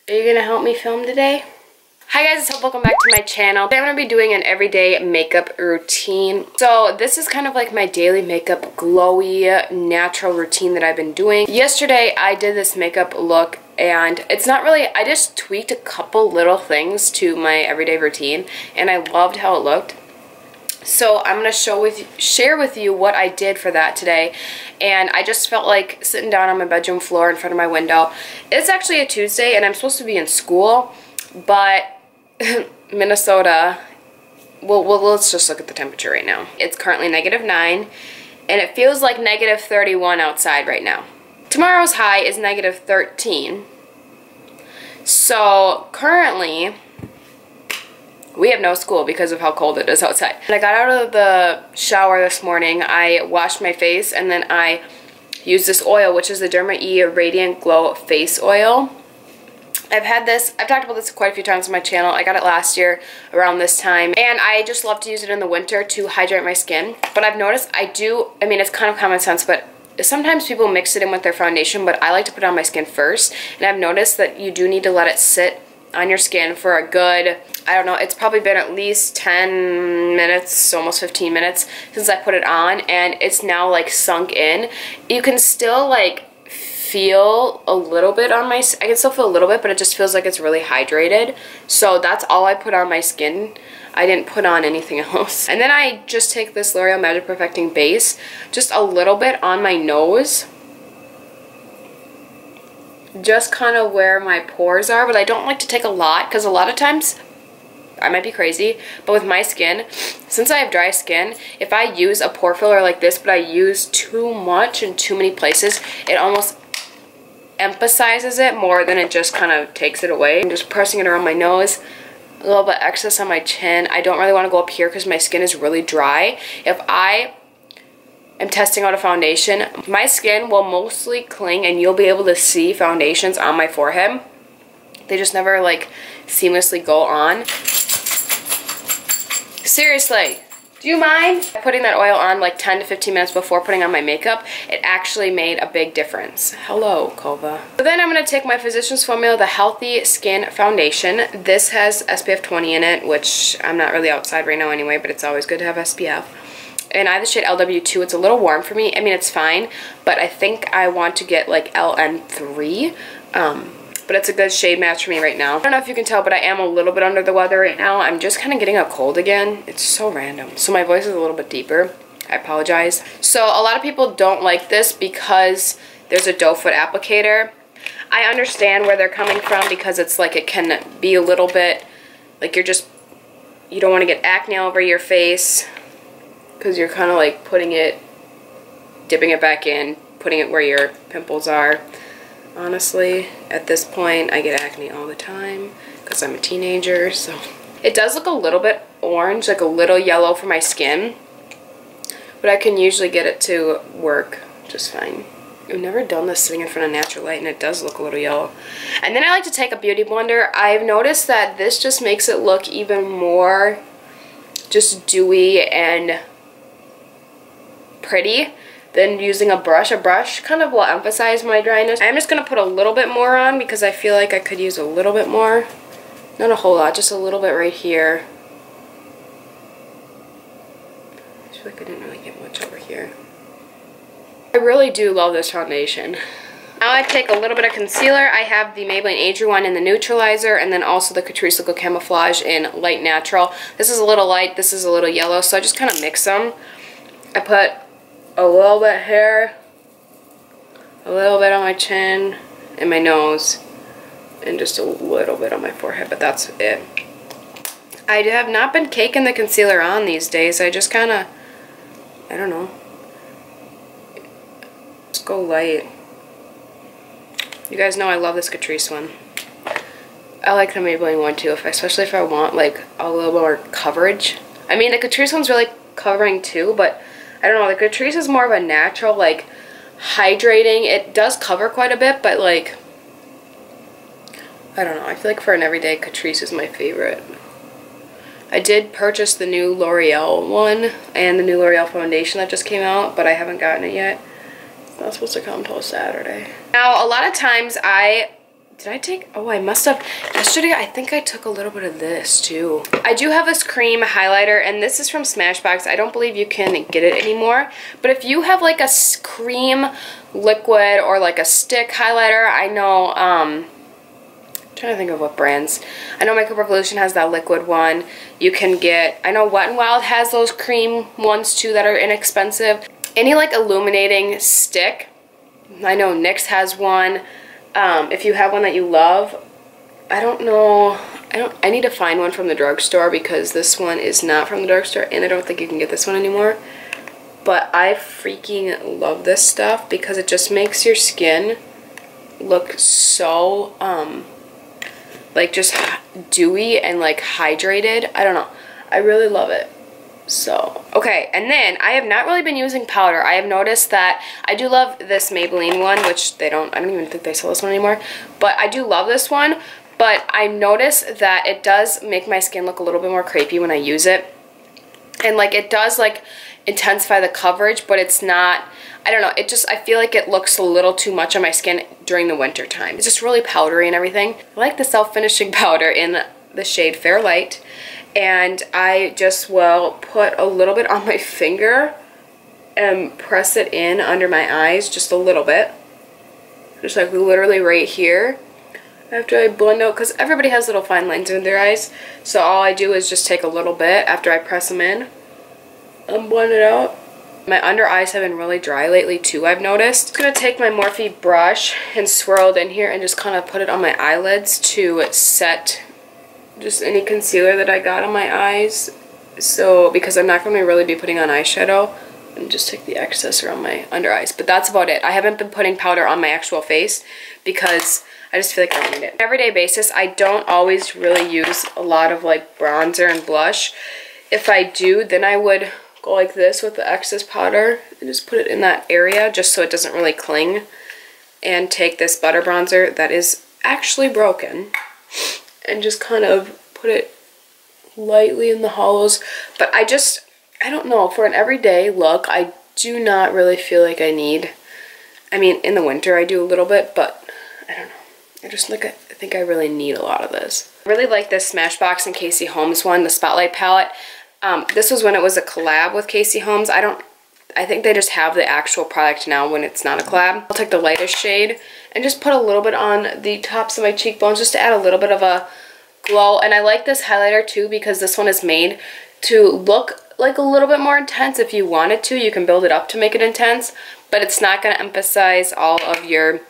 Are you gonna help me film today? Hi guys, so welcome back to my channel. Today I'm gonna be doing an everyday makeup routine. So this is kind of like my daily makeup glowy natural routine that I've been doing. Yesterday I did this makeup look and it's not really, I just tweaked a couple little things to my everyday routine and I loved how it looked. So I'm going to share with you what I did for that today. And I just felt like sitting down on my bedroom floor in front of my window. It's actually a Tuesday and I'm supposed to be in school, but Minnesota, well, let's just look at the temperature right now. It's currently -9 and it feels like -31 outside right now. Tomorrow's high is -13. So currently we have no school because of how cold it is outside. When I got out of the shower this morning, I washed my face and then I used this oil, which is the DermaE Radiant Glow Face Oil. I've talked about this quite a few times on my channel. I got it last year around this time and I just love to use it in the winter to hydrate my skin. But I've noticed I mean it's kind of common sense, but sometimes people mix it in with their foundation, but I like to put it on my skin first. And I've noticed that you do need to let it sit on your skin for a good, I don't know, it's probably been at least 10 minutes, almost 15 minutes since I put it on, and it's now like sunk in. You can still like feel a little bit on my, I can still feel a little bit, but it just feels like it's really hydrated. So that's all I put on my skin. I didn't put on anything else. And then I just take this L'Oreal Magic Perfecting Base, just a little bit on my nose, just kind of where my pores are, but I don't like to take a lot because a lot of times, I might be crazy, but with my skin, since I have dry skin, if I use a pore filler like this, but I use too much in too many places, it almost emphasizes it more than it just kind of takes it away. I'm just pressing it around my nose, a little bit excess on my chin. I don't really want to go up here because my skin is really dry. If I am testing out a foundation, my skin will mostly cling and you'll be able to see foundations on my forehead. They just never like seamlessly go on. Seriously, do you mind? Putting that oil on like 10 to 15 minutes before putting on my makeup, it actually made a big difference. Hello, Kova. So then I'm going to take my Physicians Formula, the Healthy Skin Foundation. This has SPF 20 in it, which I'm not really outside right now anyway, but it's always good to have SPF. And I have the shade LW2. It's a little warm for me. I mean, it's fine, but I think I want to get like LN3. But it's a good shade match for me right now. I don't know if you can tell, but I am a little bit under the weather right now. I'm just kind of getting a cold again. It's so random. So my voice is a little bit deeper. I apologize. So a lot of people don't like this because there's a doe foot applicator. I understand where they're coming from because it's like it can be a little bit like you don't want to get acne all over your face, because you're kind of like dipping it back in, putting it where your pimples are. Honestly, at this point, I get acne all the time because I'm a teenager, so. It does look a little bit orange, like a little yellow for my skin, but I can usually get it to work just fine. I've never done this sitting in front of natural light, and it does look a little yellow. And then I like to take a beauty blender. I've noticed that this just makes it look even more just dewy and pretty than using a brush. A brush kind of will emphasize my dryness. I'm just going to put a little bit more on because I feel like I could use a little bit more. Not a whole lot, just a little bit right here. I feel like I didn't really get much over here. I really do love this foundation. Now I take a little bit of concealer. I have the Maybelline Age Rewind in the neutralizer, and then also the Catrice Liquid Camouflage in light natural. This is a little light, this is a little yellow, so I just kind of mix them. I put a little bit here, a little bit on my chin and my nose, and just a little bit on my forehead, but that's it. I have not been caking the concealer on these days. I just kind of, I don't know, just go light. You guys know I love this Catrice one. I like the Maybelline one too, especially if I want like a little more coverage. I mean, the Catrice one's really covering too, but I don't know, the Catrice is more of a natural, like, hydrating. It does cover quite a bit, but, like, I don't know. I feel like for an everyday, Catrice is my favorite. I did purchase the new Loreal one and the new Loreal foundation that just came out, but I haven't gotten it yet. It's not supposed to come until Saturday. Now, a lot of times I Did I take, oh, I must have, yesterday I think I took a little bit of this too. I do have this cream highlighter, and this is from Smashbox. I don't believe you can get it anymore, but if you have like a cream liquid or like a stick highlighter, I know, I'm trying to think of what brands. I know Makeup Revolution has that liquid one. You can get, I know Wet n Wild has those cream ones too that are inexpensive. Any like illuminating stick, I know NYX has one. If you have one that you love, I don't know, I need to find one from the drugstore because this one is not from the drugstore, and I don't think you can get this one anymore. But I freaking love this stuff because it just makes your skin look so, like just dewy and like hydrated. I don't know. I really love it. So, okay, and then I have not really been using powder. I have noticed that I do love this Maybelline one, which I don't even think they sell this one anymore, but I do love this one, but I noticed that it does make my skin look a little bit more crepey when I use it, and like it does like intensify the coverage, but it's not, I don't know, it just, I feel like it looks a little too much on my skin during the winter time. It's just really powdery and everything. I like the self-finishing powder in the shade Fair Light. And I just will put a little bit on my finger and press it in under my eyes just a little bit. Just like literally right here. After I blend out, because everybody has little fine lines in their eyes. So all I do is just take a little bit after I press them in and blend it out. My under eyes have been really dry lately too, I've noticed. I'm going to take my Morphe brush and swirl it in here and just kind of put it on my eyelids to set just any concealer that I got on my eyes. So, because I'm not going to really be putting on eyeshadow, and just take the excess around my under eyes. But that's about it. I haven't been putting powder on my actual face because I just feel like I don't need it. On an everyday basis, I don't always really use a lot of like bronzer and blush. If I do, then I would go like this with the excess powder and just put it in that area just so it doesn't really cling. And take this butter bronzer that is actually broken and just kind of put it lightly in the hollows. But I don't know, for an everyday look, I do not really feel like I need, I mean, in the winter I do a little bit, but I don't know. I think I really need a lot of this. I really like this Smashbox and Casey Holmes one, the Spotlight Palette. This was when it was a collab with Casey Holmes. I think they just have the actual product now when it's not a collab. I'll take the lightest shade and just put a little bit on the tops of my cheekbones just to add a little bit of a glow. And I like this highlighter too because this one is made to look like a little bit more intense. If you wanted to, you can build it up to make it intense, but it's not going to emphasize all of your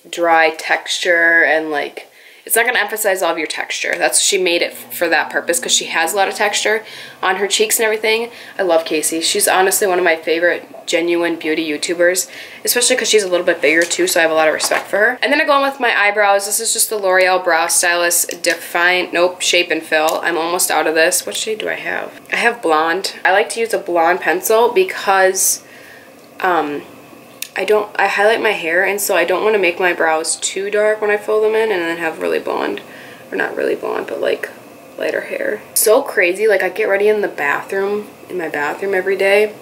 dry texture and like, it's not going to emphasize all of your texture. She made it for that purpose because she has a lot of texture on her cheeks and everything. I love Casey. She's honestly one of my favorite genuine beauty YouTubers, especially because she's a little bit bigger too, so I have a lot of respect for her. And then I go on with my eyebrows. This is just the L'Oreal Brow Stylist Shape and Fill. I'm almost out of this. What shade do I have? I have blonde. I like to use a blonde pencil because I highlight my hair, and so I don't want to make my brows too dark when I fill them in and then have really blonde, or not really blonde, but like lighter hair. So crazy, like I get ready in my bathroom every day.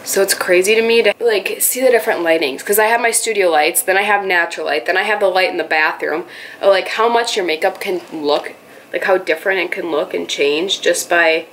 So it's crazy to me to like see the different lightings, because I have my studio lights, then I have natural light, then I have the light in the bathroom. Like how much your makeup can look, like how different it can look and change just by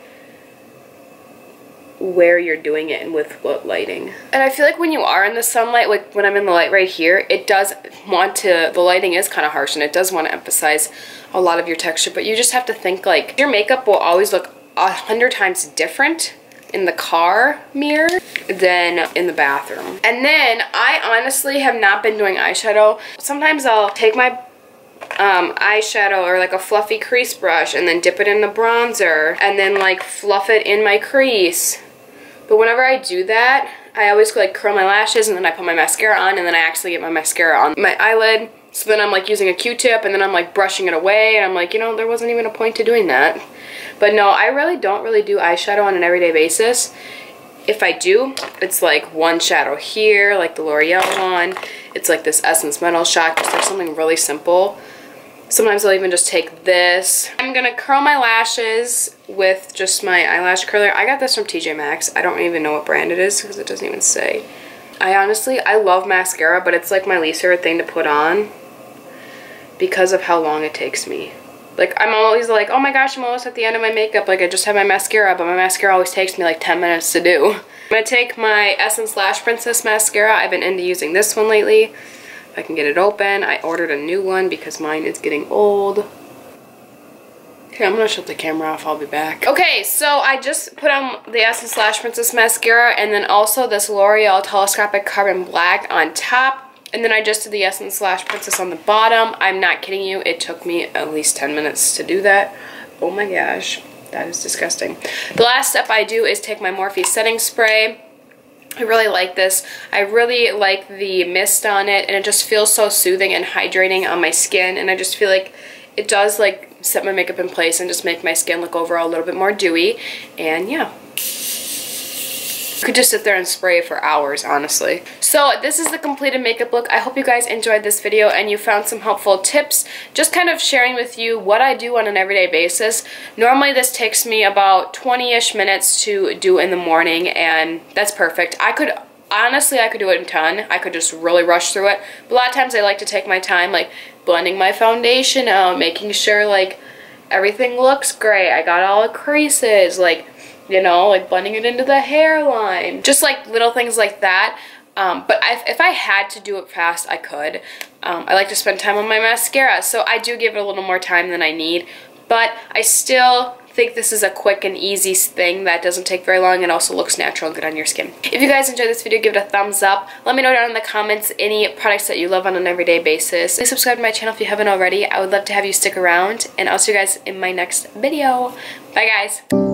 where you're doing it and with what lighting. And I feel like when you are in the sunlight, like when I'm in the light right here, it does want to, the lighting is kind of harsh and it does want to emphasize a lot of your texture, but you just have to think like your makeup will always look 100 times different in the car mirror than in the bathroom. And then I honestly have not been doing eyeshadow. Sometimes I'll take my eyeshadow or like a fluffy crease brush and then dip it in the bronzer and then like fluff it in my crease. But whenever I do that, I always like curl my lashes and then I put my mascara on and then I actually get my mascara on my eyelid. So then I'm like using a Q-tip and then I'm like brushing it away and I'm like, you know, there wasn't even a point to doing that. But no, I really don't do eyeshadow on an everyday basis. If I do, it's like one shadow here, like the L'Oreal one. It's like this Essence Metal Shot, just like something really simple. Sometimes I'll even just take this. I'm gonna curl my lashes with just my eyelash curler. I got this from TJ Maxx. I don't even know what brand it is because it doesn't even say. I love mascara, but it's like my least favorite thing to put on. because of how long it takes me. Like, I'm always like, oh my gosh, I'm almost at the end of my makeup. Like, I just have my mascara, but my mascara always takes me like 10 minutes to do. I'm gonna take my Essence Lash Princess mascara. I've been into using this one lately. If I can get it open. I ordered a new one because mine is getting old. Okay, I'm gonna shut the camera off. I'll be back. Okay, so I just put on the Essence Lash Princess mascara and then also this L'Oreal Telescopic Carbon Black on top. And then I just did the Essence Lash Princess on the bottom. I'm not kidding you. It took me at least 10 minutes to do that. Oh my gosh. That is disgusting. The last step I do is take my Morphe setting spray. I really like this. I really like the mist on it, and it just feels so soothing and hydrating on my skin, and I just feel like it does like set my makeup in place and just make my skin look overall a little bit more dewy. And yeah. You could just sit there and spray for hours, honestly. So this is the completed makeup look. I hope you guys enjoyed this video and you found some helpful tips. Just kind of sharing with you what I do on an everyday basis. Normally this takes me about 20-ish minutes to do in the morning, and that's perfect. Honestly, I could do it in 10. I could just really rush through it. But a lot of times I like to take my time, like blending my foundation out, making sure like everything looks great. I got all the creases, like, you know, like blending it into the hairline. Just like little things like that. But if I had to do it fast, I could. I like to spend time on my mascara, so I do give it a little more time than I need. But I still think this is a quick and easy thing that doesn't take very long and also looks natural and good on your skin. If you guys enjoyed this video, give it a thumbs up. Let me know down in the comments any products that you love on an everyday basis. Please subscribe to my channel if you haven't already. I would love to have you stick around, and I'll see you guys in my next video. Bye guys.